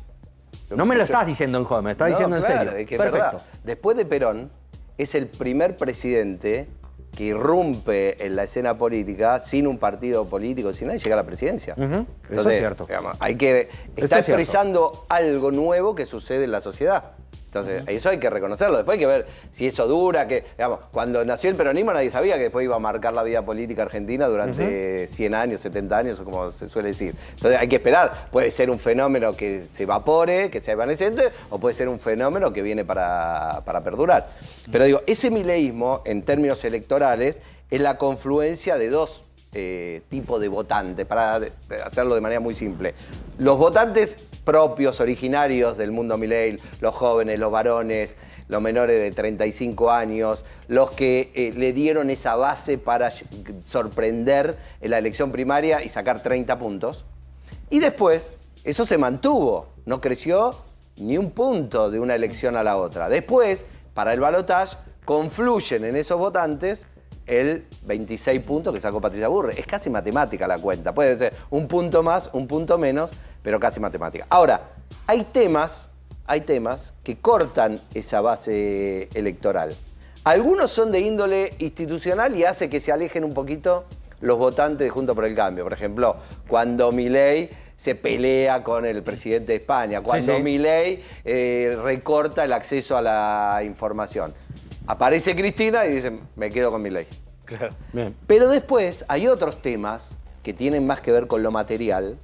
No me lo estás diciendo en joder, me lo estás diciendo en serio. Es que es verdad. Después de Perón, es el primer presidente que irrumpe en la escena política sin un partido político, sin nada, y llega a la presidencia. Entonces, eso es cierto. Digamos, está expresando algo nuevo que sucede en la sociedad. Entonces, eso hay que reconocerlo. Después hay que ver si eso dura, digamos, cuando nació el peronismo nadie sabía que después iba a marcar la vida política argentina durante 100 años, 70 años, o como se suele decir. Entonces hay que esperar. Puede ser un fenómeno que se evapore, que sea evanescente, o puede ser un fenómeno que viene para perdurar. Pero digo, ese mileísmo, en términos electorales, es la confluencia de 2 tipos de votantes, para hacerlo de manera muy simple. Los votantes propios, originarios del mundo Milei, los jóvenes, los varones, los menores de 35 años, los que le dieron esa base para sorprender en la elección primaria y sacar 30 puntos. Y después, eso se mantuvo, no creció ni un punto de una elección a la otra. Después, para el balotaje, confluyen en esos votantes el 26 puntos que sacó Patricia Bullrich. Es casi matemática la cuenta. Puede ser un punto más, un punto menos, pero casi matemática. Ahora, hay temas que cortan esa base electoral. Algunos son de índole institucional y hace que se alejen un poquito los votantes de Juntos por el Cambio. Por ejemplo, cuando Milei se pelea con el presidente de España, cuando Milei recorta el acceso a la información. Aparece Cristina y dice, me quedo con Milei. Claro. Bien. Pero después hay otros temas que tienen más que ver con lo material,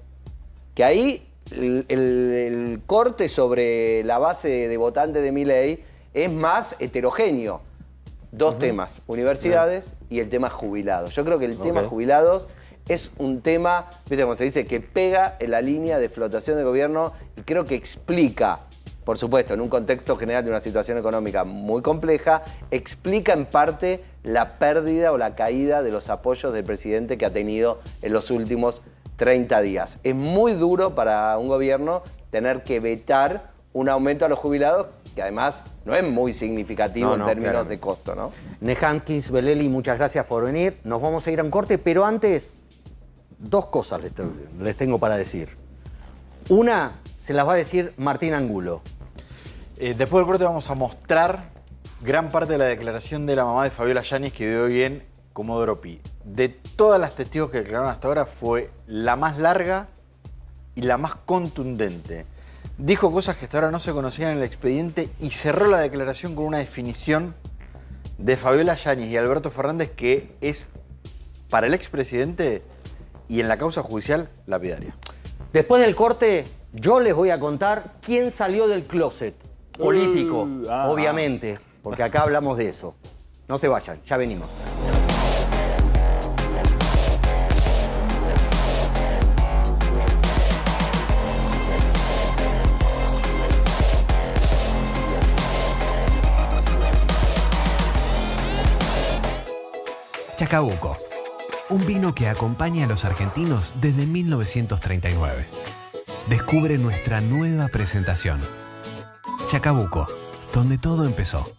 que ahí el corte sobre la base de votantes de Milei es más heterogéneo. 2 temas, universidades y el tema jubilados. Yo creo que el tema jubilados es un tema, viste como se dice, que pega en la línea de flotación del gobierno y creo que explica, por supuesto, en un contexto general de una situación económica muy compleja, explica en parte la pérdida o la caída de los apoyos del presidente que ha tenido en los últimos 30 días. Es muy duro para un gobierno tener que vetar un aumento a los jubilados que además no es muy significativo en términos de costo, ¿no? Nehankis, Beleli, muchas gracias por venir. Nos vamos a ir a un corte, pero antes, dos cosas les tengo para decir. Una se las va a decir Martín Angulo. Después del corte vamos a mostrar gran parte de la declaración de la mamá de Fabiola Yáñez que dio hoy en Comodoro Pi. De todas las testigos que declararon hasta ahora fue la más larga y la más contundente. Dijo cosas que hasta ahora no se conocían en el expediente y cerró la declaración con una definición de Fabiola Yáñez y Alberto Fernández que es, para el expresidente y en la causa judicial, lapidaria. Después del corte, yo les voy a contar quién salió del closet. Político, obviamente, porque acá hablamos de eso. No se vayan, ya venimos. Chacabuco, un vino que acompaña a los argentinos desde 1939. Descubre nuestra nueva presentación. Chacabuco, donde todo empezó.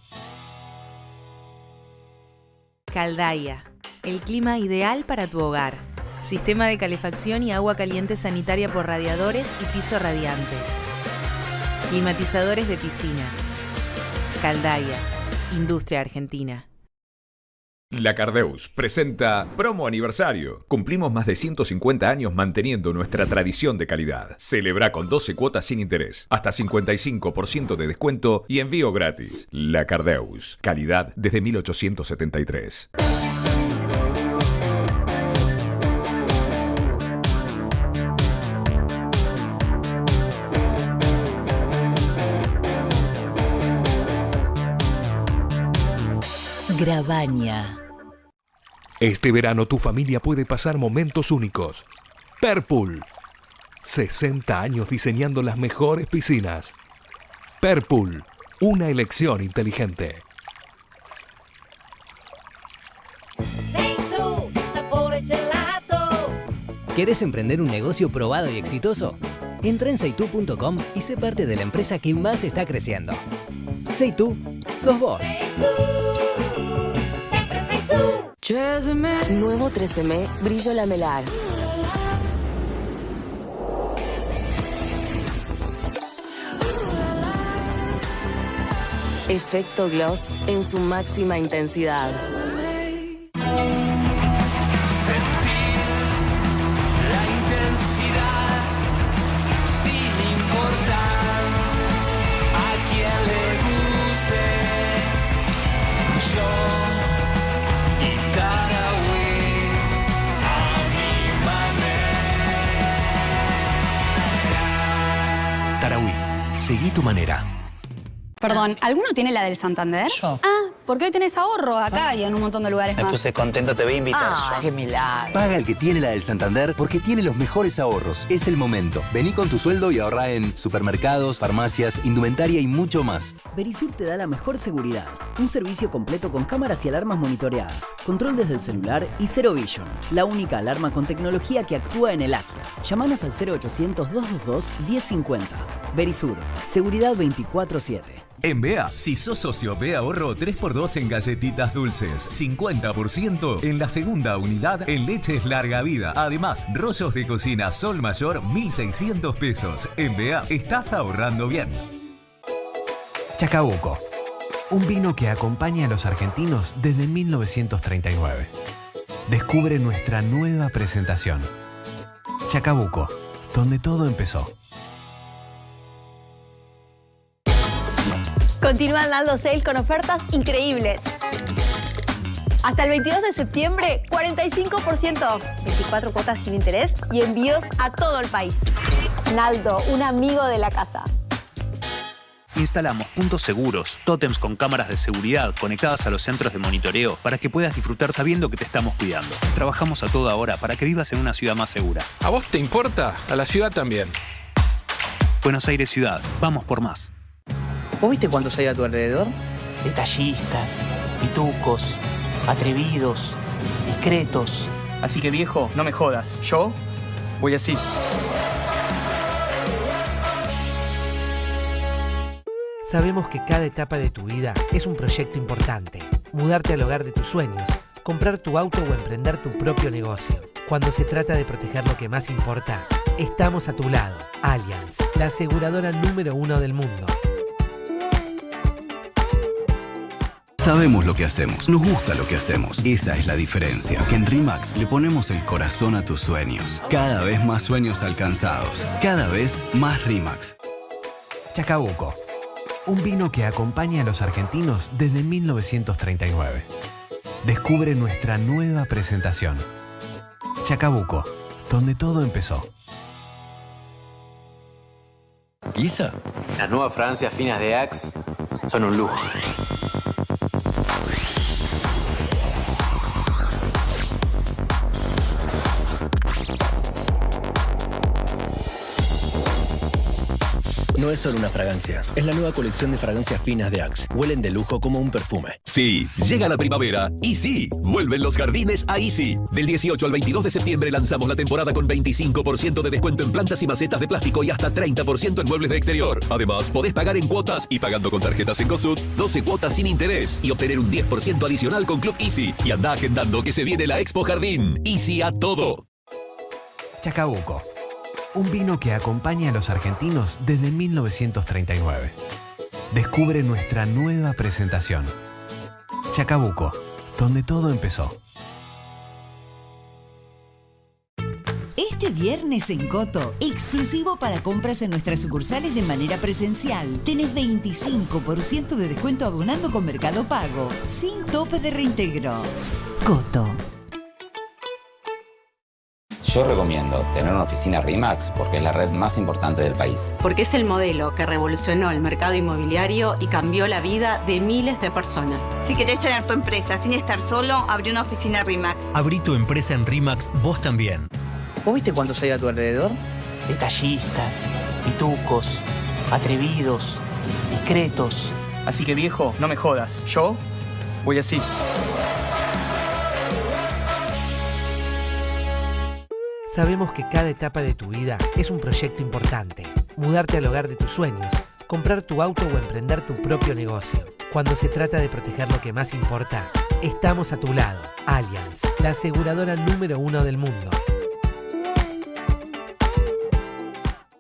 Caldaya, el clima ideal para tu hogar. Sistema de calefacción y agua caliente sanitaria por radiadores y piso radiante. Climatizadores de piscina. Caldaya, industria argentina. La Cardeus presenta Promo Aniversario. Cumplimos más de 150 años manteniendo nuestra tradición de calidad. Celebra con 12 cuotas sin interés, hasta 55% de descuento y envío gratis. La Cardeus, calidad desde 1873. Grabaña. Este verano tu familia puede pasar momentos únicos. Perpool. 60 años diseñando las mejores piscinas. Perpool. Una elección inteligente. ¿Querés emprender un negocio probado y exitoso? Entra en Seitu.com y sé parte de la empresa que más está creciendo. Seitu, sos vos. Nuevo 13M Brillo Lamelar. Efecto gloss en su máxima intensidad. Tarahui, seguí tu manera. Perdón, ¿alguno tiene la del Santander? Yo. Ah, porque hoy tenés ahorro acá y en un montón de lugares Me más. puse contento, te voy a invitar yo. ¡Qué milagro! Paga el que tiene la del Santander porque tiene los mejores ahorros. Es el momento. Vení con tu sueldo y ahorrá en supermercados, farmacias, indumentaria y mucho más. Verisur te da la mejor seguridad. Un servicio completo con cámaras y alarmas monitoreadas, control desde el celular y Zero Vision. La única alarma con tecnología que actúa en el acto. Llámanos al 0800-222-1050. Verisur. Seguridad 24/7. En BEA, si sos socio BEA ahorro 3x2 en galletitas dulces, 50% en la segunda unidad en leches larga vida. Además, rollos de cocina Sol Mayor, 1.600 pesos. En BEA estás ahorrando bien. Chacabuco, un vino que acompaña a los argentinos desde 1939. Descubre nuestra nueva presentación. Chacabuco, donde todo empezó. Continúan dando sale con ofertas increíbles. Hasta el 22 de septiembre, 45% off, 24 cuotas sin interés y envíos a todo el país. Naldo, un amigo de la casa. Instalamos puntos seguros, tótems con cámaras de seguridad conectadas a los centros de monitoreo para que puedas disfrutar sabiendo que te estamos cuidando. Trabajamos a toda hora para que vivas en una ciudad más segura. ¿A vos te importa? A la ciudad también. Buenos Aires Ciudad, vamos por más. ¿Vos viste cuántos hay a tu alrededor? Detallistas, pitucos, atrevidos, discretos. Así que viejo, no me jodas. Yo voy así. Sabemos que cada etapa de tu vida es un proyecto importante. Mudarte al hogar de tus sueños, comprar tu auto o emprender tu propio negocio. Cuando se trata de proteger lo que más importa, estamos a tu lado. Allianz, la aseguradora número 1 del mundo. Sabemos lo que hacemos, nos gusta lo que hacemos. Esa es la diferencia. Que en RE/MAX le ponemos el corazón a tus sueños. Cada vez más sueños alcanzados. Cada vez más RE/MAX. Chacabuco, un vino que acompaña a los argentinos desde 1939. Descubre nuestra nueva presentación. Chacabuco, donde todo empezó. ¿Isa? Las nuevas fragancias finas de Axe son un lujo. No es solo una fragancia, es la nueva colección de fragancias finas de Axe. Huelen de lujo como un perfume. Sí, llega la primavera y sí, vuelven los jardines a Easy. Del 18 al 22 de septiembre lanzamos la temporada con 25% de descuento en plantas y macetas de plástico y hasta 30% en muebles de exterior. Además, podés pagar en cuotas y pagando con tarjetas Cencosud, 12 cuotas sin interés y obtener un 10% adicional con Club Easy. Y anda agendando que se viene la Expo Jardín. Easy a todo. Chacabuco, un vino que acompaña a los argentinos desde 1939. Descubre nuestra nueva presentación. Chacabuco, donde todo empezó. Este viernes en Coto, exclusivo para compras en nuestras sucursales de manera presencial. Tenés 25% de descuento abonando con Mercado Pago, sin tope de reintegro. Coto. Yo recomiendo tener una oficina RE/MAX porque es la red más importante del país. Porque es el modelo que revolucionó el mercado inmobiliario y cambió la vida de miles de personas. Si querés tener tu empresa sin estar solo, abrí una oficina RE/MAX. Abrí tu empresa en RE/MAX vos también. ¿Vos viste cuántos hay a tu alrededor? Detallistas, pitucos, atrevidos, discretos. Así que viejo, no me jodas. Yo voy así. Sabemos que cada etapa de tu vida es un proyecto importante. Mudarte al hogar de tus sueños, comprar tu auto o emprender tu propio negocio. Cuando se trata de proteger lo que más importa, estamos a tu lado. Allianz, la aseguradora número 1 del mundo.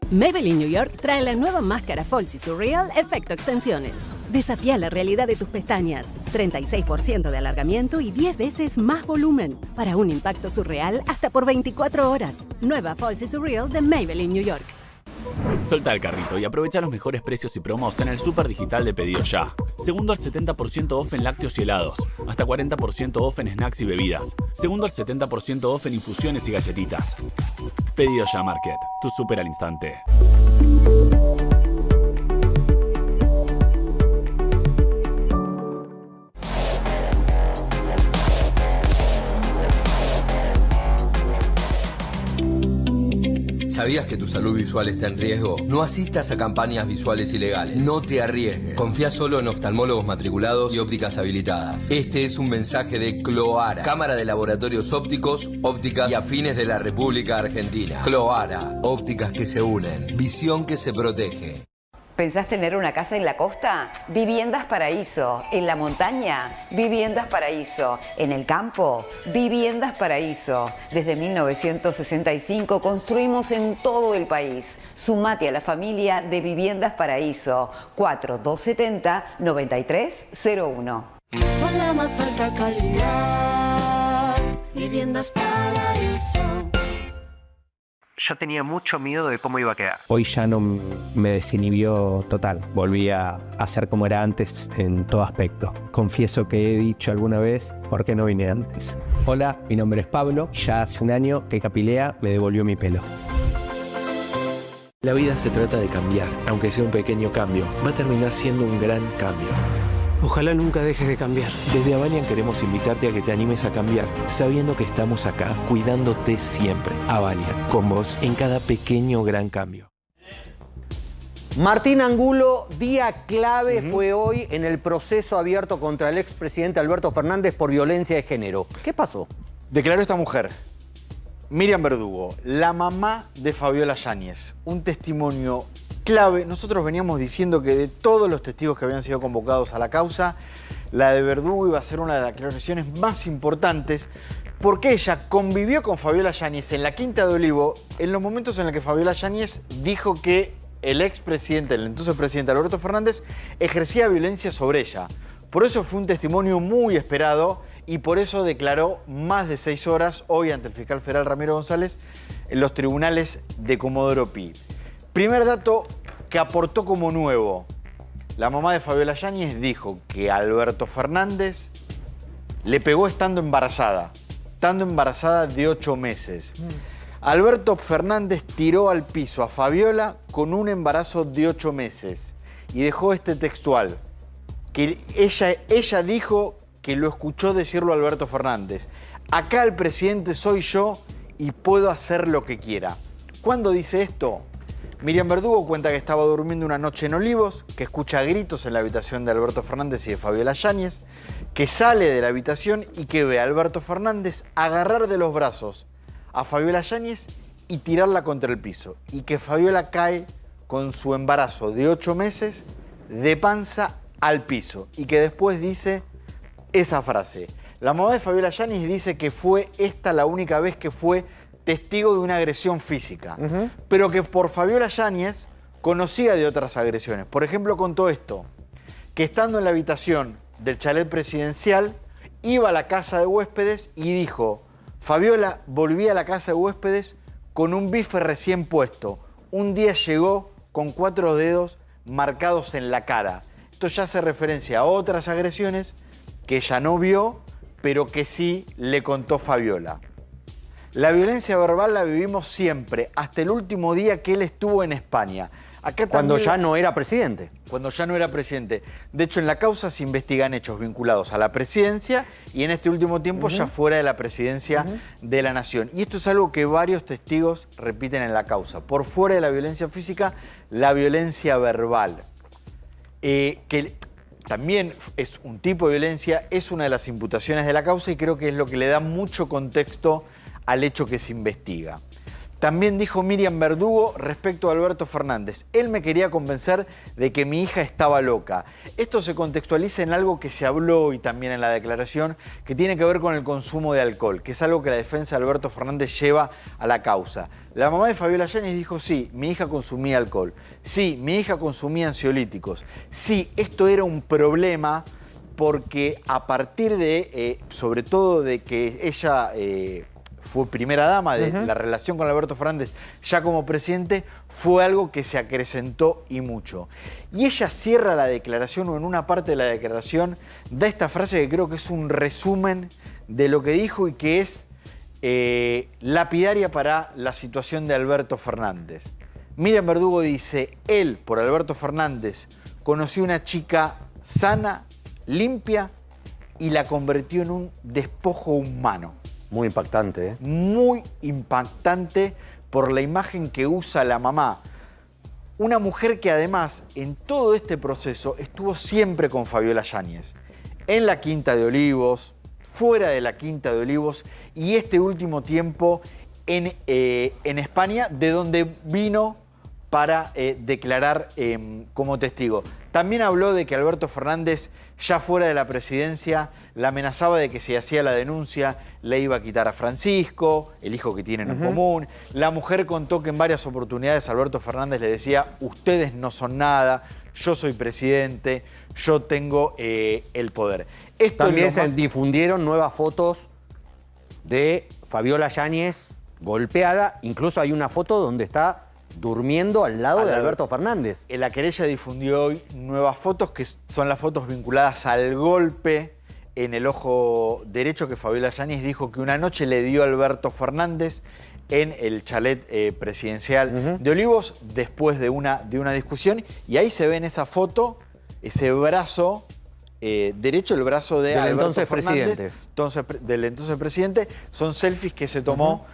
Maybelline New York trae la nueva máscara Falsy Surreal Efecto Extensiones. Desafía la realidad de tus pestañas. 36% de alargamiento y 10 veces más volumen. Para un impacto surreal hasta por 24 horas. Nueva Falsy Surreal de Maybelline New York. Solta el carrito y aprovecha los mejores precios y promos en el super digital de Pedido Ya. Segundo al 70% off en lácteos y helados. Hasta 40% off en snacks y bebidas. Segundo al 70% off en infusiones y galletitas. Pedido Ya Market, tu super al instante. ¿Sabías que tu salud visual está en riesgo? No asistas a campañas visuales ilegales. No te arriesgues. Confía solo en oftalmólogos matriculados y ópticas habilitadas. Este es un mensaje de Cloara, Cámara de Laboratorios Ópticos, Ópticas y Afines de la República Argentina. Cloara, ópticas que se unen, visión que se protege. ¿Pensás tener una casa en la costa? Viviendas Paraíso. ¿En la montaña? Viviendas Paraíso. ¿En el campo? Viviendas Paraíso. Desde 1965 construimos en todo el país. Sumate a la familia de Viviendas Paraíso. 4270-9301. Con la más alta calidad. Viviendas Paraíso. Yo tenía mucho miedo de cómo iba a quedar. Hoy ya no me desinhibió total. Volví a ser como era antes en todo aspecto. Confieso que he dicho alguna vez, ¿por qué no vine antes? Hola, mi nombre es Pablo. Ya hace un año que Capilea me devolvió mi pelo. La vida se trata de cambiar, aunque sea un pequeño cambio, va a terminar siendo un gran cambio. Ojalá nunca dejes de cambiar. Desde Avalian queremos invitarte a que te animes a cambiar, sabiendo que estamos acá, cuidándote siempre. Avalian, con vos en cada pequeño gran cambio. Martín Angulo, día clave fue hoy en el proceso abierto contra el expresidente Alberto Fernández por violencia de género. ¿Qué pasó? Declaró esta mujer, Miriam Verdugo, la mamá de Fabiola Yáñez. Un testimonio clave. Nosotros veníamos diciendo que de todos los testigos que habían sido convocados a la causa, la de Verdugo iba a ser una de las declaraciones más importantes porque ella convivió con Fabiola Yáñez en la Quinta de Olivo en los momentos en los que Fabiola Yáñez dijo que el expresidente, el entonces presidente Alberto Fernández, ejercía violencia sobre ella. Por eso fue un testimonio muy esperado y por eso declaró más de 6 horas hoy ante el fiscal federal Ramiro González en los tribunales de Comodoro Pi. Primer dato que aportó como nuevo. La mamá de Fabiola Yáñez dijo que Alberto Fernández le pegó estando embarazada de 8 meses. Alberto Fernández tiró al piso a Fabiola con un embarazo de 8 meses y dejó este textual, que ella dijo que lo escuchó decirlo a Alberto Fernández. Acá el presidente soy yo y puedo hacer lo que quiera. ¿Cuándo dice esto? Miriam Verdugo cuenta que estaba durmiendo una noche en Olivos, que escucha gritos en la habitación de Alberto Fernández y de Fabiola Yáñez, que sale de la habitación y que ve a Alberto Fernández agarrar de los brazos a Fabiola Yáñez y tirarla contra el piso. Y que Fabiola cae con su embarazo de 8 meses de panza al piso. Y que después dice esa frase. La mamá de Fabiola Yáñez dice que fue esta la única vez que fue testigo de una agresión física. Pero que por Fabiola Yáñez conocía de otras agresiones. Por ejemplo, contó esto, que estando en la habitación del chalet presidencial, iba a la casa de huéspedes y dijo, Fabiola volvía a la casa de huéspedes con un bife recién puesto. Un día llegó con 4 dedos marcados en la cara. Esto ya hace referencia a otras agresiones que ella no vio, pero que sí le contó Fabiola. La violencia verbal la vivimos siempre, hasta el último día que él estuvo en España. Acá Cuando también, ya no era presidente. Cuando ya no era presidente. De hecho, en la causa se investigan hechos vinculados a la presidencia y en este último tiempo ya fuera de la presidencia de la nación. Y esto es algo que varios testigos repiten en la causa. Por fuera de la violencia física, la violencia verbal. Que también es un tipo de violencia, es una de las imputaciones de la causa y creo que es lo que le da mucho contexto al hecho que se investiga. También dijo Miriam Verdugo respecto a Alberto Fernández. Él me quería convencer de que mi hija estaba loca. Esto se contextualiza en algo que se habló hoy también en la declaración, que tiene que ver con el consumo de alcohol, que es algo que la defensa de Alberto Fernández lleva a la causa. La mamá de Fabiola Yáñez dijo, sí, mi hija consumía alcohol. Sí, mi hija consumía ansiolíticos. Sí, esto era un problema porque a partir de, sobre todo de que ella fue primera dama de la relación con Alberto Fernández ya como presidente, fue algo que se acrecentó y mucho. Y ella cierra la declaración, o en una parte de la declaración, da esta frase que creo que es un resumen de lo que dijo y que es lapidaria para la situación de Alberto Fernández. Miriam Verdugo dice, él, por Alberto Fernández, conoció una chica sana, limpia y la convirtió en un despojo humano. Muy impactante, ¿eh? Muy impactante por la imagen que usa la mamá. Una mujer que además en todo este proceso estuvo siempre con Fabiola Yáñez. En la Quinta de Olivos, fuera de la Quinta de Olivos y este último tiempo en España, de donde vino para declarar como testigo. También habló de que Alberto Fernández, ya fuera de la presidencia, la amenazaba de que si hacía la denuncia le iba a quitar a Francisco, el hijo que tienen en común. La mujer contó que en varias oportunidades Alberto Fernández le decía, ustedes no son nada, yo soy presidente, yo tengo el poder. Esto también se difundieron nuevas fotos de Fabiola Yáñez golpeada, incluso hay una foto donde está durmiendo al lado de Alberto Fernández. La querella difundió hoy nuevas fotos, que son las fotos vinculadas al golpe en el ojo derecho que Fabiola Yáñez dijo que una noche le dio a Alberto Fernández en el chalet presidencial de Olivos después de una discusión. Y ahí se ve en esa foto ese brazo derecho, el brazo de Alberto Fernández, del entonces presidente. Son selfies que se tomó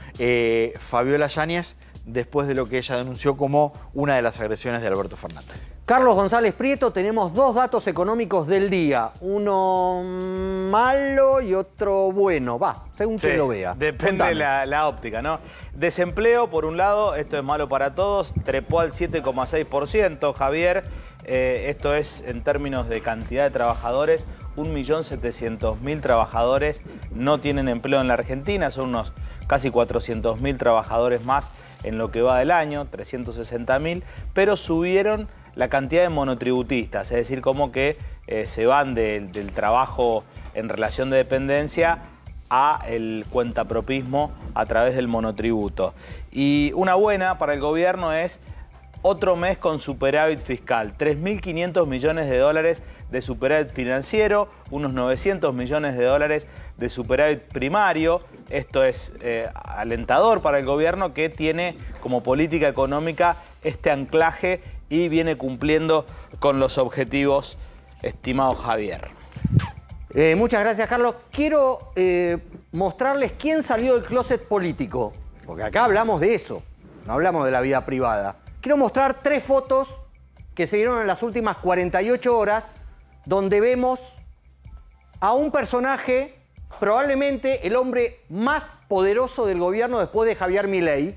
Fabiola Yáñez después de lo que ella denunció como una de las agresiones de Alberto Fernández. Carlos González Prieto, tenemos dos datos económicos del día. Uno malo y otro bueno. Va, según quien lo vea. Depende de la óptica, ¿no? Desempleo, por un lado, esto es malo para todos, trepó al 7,6%, Javier. Esto es en términos de cantidad de trabajadores. 1.700.000 trabajadores no tienen empleo en la Argentina, son unos casi 400.000 trabajadores más en lo que va del año, 360.000, pero subieron la cantidad de monotributistas, es decir, como que se van del trabajo en relación de dependencia a el cuentapropismo a través del monotributo. Y una buena para el gobierno es otro mes con superávit fiscal, 3.500 millones de dólares de superávit financiero, unos 900 millones de dólares de superávit primario. Esto es alentador para el gobierno, que tiene como política económica este anclaje y viene cumpliendo con los objetivos, estimado Javier. Muchas gracias, Carlos. Quiero mostrarles quién salió del closet político, porque acá hablamos de eso, no hablamos de la vida privada. Quiero mostrar 3 fotos que se dieron en las últimas 48 horas, donde vemos a un personaje, probablemente el hombre más poderoso del gobierno después de Javier Milei,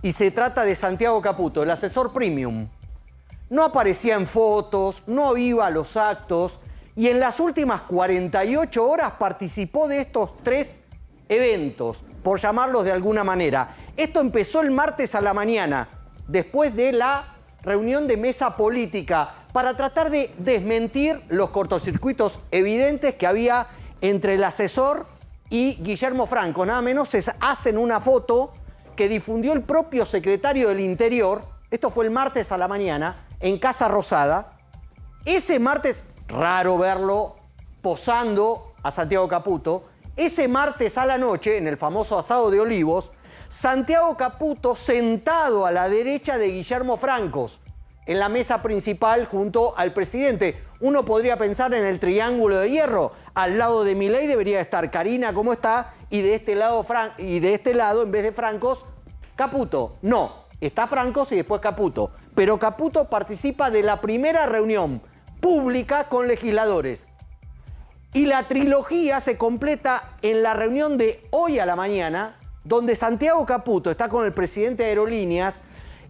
y se trata de Santiago Caputo, el asesor premium. No aparecía en fotos, no iba a los actos, y en las últimas 48 horas participó de estos 3 eventos, por llamarlos de alguna manera. Esto empezó el martes a la mañana, después de la reunión de mesa política, para tratar de desmentir los cortocircuitos evidentes que había entre el asesor y Guillermo Franco. Nada menos se hacen una foto que difundió el propio secretario del Interior. Esto fue el martes a la mañana, en Casa Rosada. Ese martes, raro verlo posando a Santiago Caputo. Ese martes a la noche, en el famoso asado de Olivos, Santiago Caputo sentado a la derecha de Guillermo Franco, en la mesa principal junto al presidente. Uno podría pensar en el triángulo de hierro. Al lado de Milei debería estar Karina, como está, y de este lado, en vez de Francos, Caputo. No, está Francos y después Caputo. Pero Caputo participa de la primera reunión pública con legisladores. Y la trilogía se completa en la reunión de hoy a la mañana, donde Santiago Caputo está con el presidente de Aerolíneas,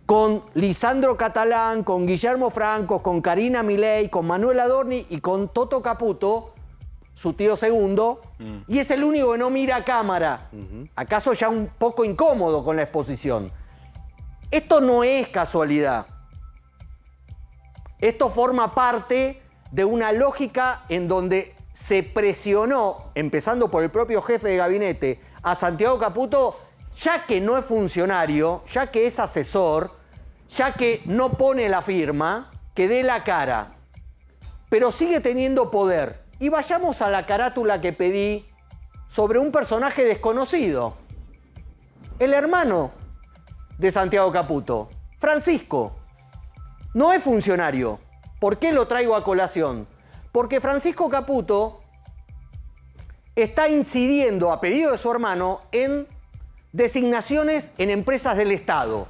con Lisandro Catalán, con Guillermo Franco, con Karina Milei, con Manuel Adorni y con Toto Caputo, su tío segundo, y es el único que no mira a cámara. ¿Acaso ya un poco incómodo con la exposición? Esto no es casualidad. Esto forma parte de una lógica en donde se presionó, empezando por el propio jefe de gabinete, a Santiago Caputo, ya que no es funcionario, ya que es asesor, ya que no pone la firma, que dé la cara. Pero sigue teniendo poder. Y vayamos a la carátula que pedí sobre un personaje desconocido. El hermano de Santiago Caputo, Francisco. No es funcionario. ¿Por qué lo traigo a colación? Porque Francisco Caputo está incidiendo, a pedido de su hermano, en designaciones en empresas del Estado.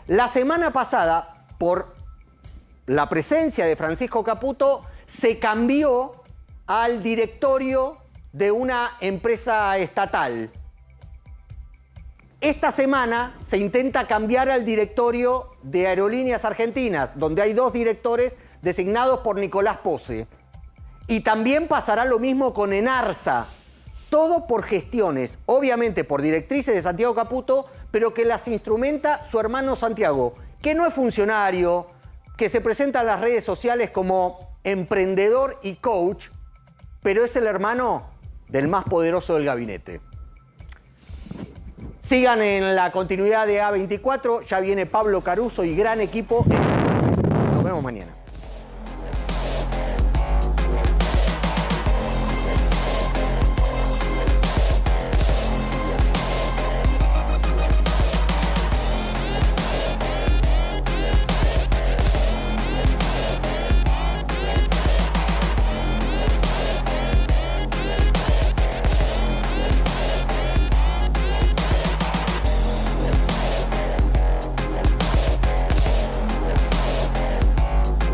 La semana pasada, por la presencia de Francisco Caputo, se cambió al directorio de una empresa estatal. Esta semana se intenta cambiar al directorio de Aerolíneas Argentinas, donde hay 2 directores designados por Nicolás Pose. Y también pasará lo mismo con Enarsa. Todo por gestiones, obviamente por directrices de Santiago Caputo, pero que las instrumenta su hermano Santiago, que no es funcionario, que se presenta en las redes sociales como emprendedor y coach, pero es el hermano del más poderoso del gabinete. Sigan en la continuidad de A24, ya viene Pablo Caruso y gran equipo. Nos vemos mañana.